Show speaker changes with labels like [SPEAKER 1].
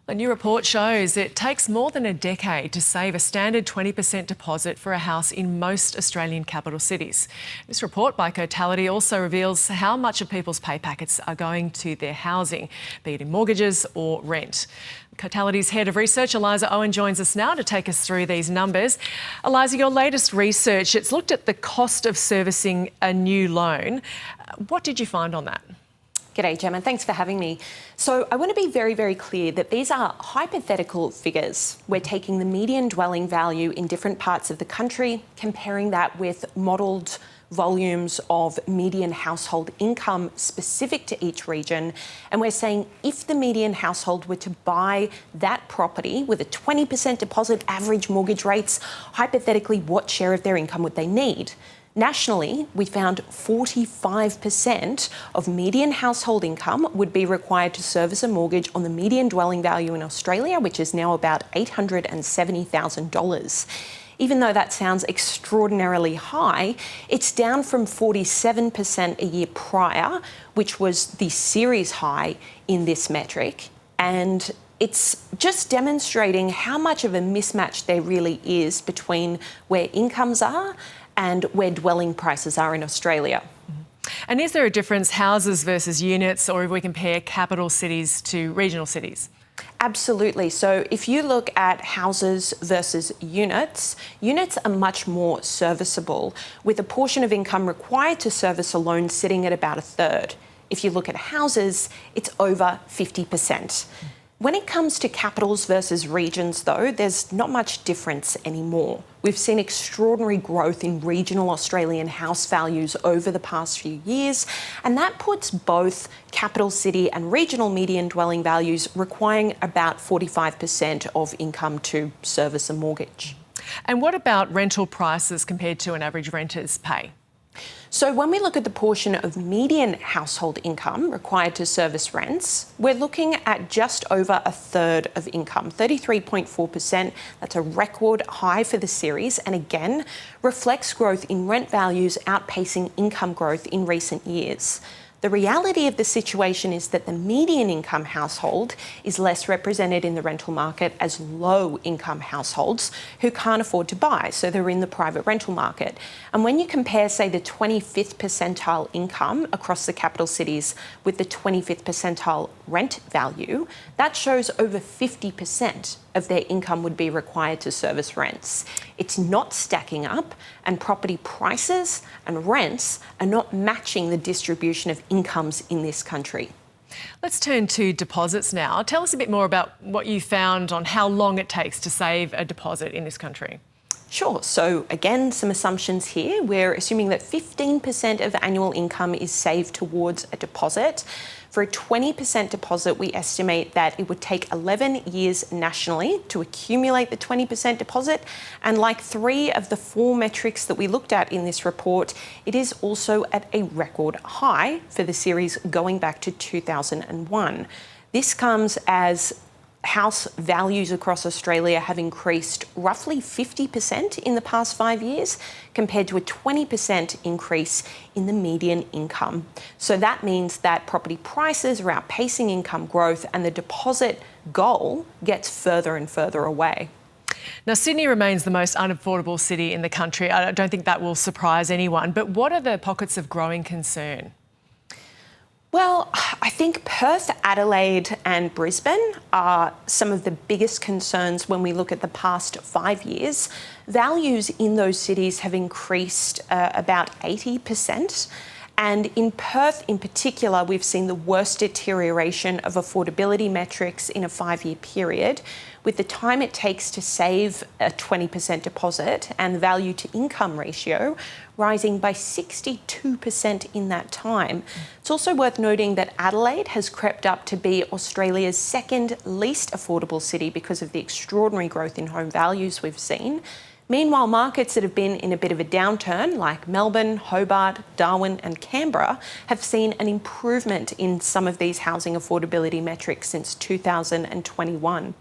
[SPEAKER 1] A new report shows it takes more than a decade to save a standard 20% deposit for a house in most Australian capital cities. This report by Cotality also reveals how much of people's pay packets are going to their housing, be it in mortgages or rent. Cotality's Head of Research, Eliza Owen, joins us now to take us through these numbers. Eliza, your latest research, it's looked at the cost of servicing a new loan. What did you find on that?
[SPEAKER 2] G'day, Gemma. Thanks for having me. So I want to be very, very clear that these are hypothetical figures. We're taking the median dwelling value in different parts of the country, comparing that with modelled volumes of median household income specific to each region. And we're saying if the median household were to buy that property with a 20% deposit, average mortgage rates, hypothetically, what share of their income would they need? Nationally, we found 45% of median household income would be required to service a mortgage on the median dwelling value in Australia, which is now about $870,000. Even though that sounds extraordinarily high, it's down from 47% a year prior, which was the series high in this metric. And it's just demonstrating how much of a mismatch there really is between where incomes are and where dwelling prices are in Australia.
[SPEAKER 1] And is there a difference, houses versus units, or if we compare capital cities to regional cities?
[SPEAKER 2] Absolutely. So if you look at houses versus units, units are much more serviceable, with a portion of income required to service a loan sitting at about a third. If you look at houses, it's over 50%. When it comes to capitals versus regions, though, there's not much difference anymore. We've seen extraordinary growth in regional Australian house values over the past few years, and that puts both capital city and regional median dwelling values requiring about 45% of income to service a mortgage.
[SPEAKER 1] And what about rental prices compared to an average renter's pay?
[SPEAKER 2] So when we look at the portion of median household income required to service rents, we're looking at just over a third of income, 33.4%. That's a record high for the series, and again, reflects growth in rent values outpacing income growth in recent years. The reality of the situation is that the median income household is less represented in the rental market as low income households who can't afford to buy, so they're in the private rental market. And when you compare, say, the 25th percentile income across the capital cities with the 25th percentile rent value, that shows over 50% of their income would be required to service rents. It's not stacking up, and property prices and rents are not matching the distribution of incomes in this country.
[SPEAKER 1] Let's turn to deposits now. Tell us a bit more about what you found on how long it takes to save a deposit in this country.
[SPEAKER 2] Sure. So again, some assumptions here. We're assuming that 15% of annual income is saved towards a deposit. For a 20% deposit, we estimate that it would take 11 years nationally to accumulate the 20% deposit. And like 3 of the 4 metrics that we looked at in this report, it is also at a record high for the series going back to 2001. This comes as house values across Australia have increased roughly 50% in the past 5 years, compared to a 20% increase in the median income. So that means that property prices are outpacing income growth, and the deposit goal gets further and further away.
[SPEAKER 1] Now, Sydney remains the most unaffordable city in the country. I don't think that will surprise anyone, but what are the pockets of growing concern?
[SPEAKER 2] Well, I think Perth, Adelaide and Brisbane are some of the biggest concerns when we look at the past 5 years. Values in those cities have increased about 80%. And in Perth in particular, we've seen the worst deterioration of affordability metrics in a 5-year period, with the time it takes to save a 20% deposit and value to income ratio rising by 62% in that time. It's also worth noting that Adelaide has crept up to be Australia's second least affordable city because of the extraordinary growth in home values we've seen. Meanwhile, markets that have been in a bit of a downturn, like Melbourne, Hobart, Darwin and Canberra, have seen an improvement in some of these housing affordability metrics since 2021.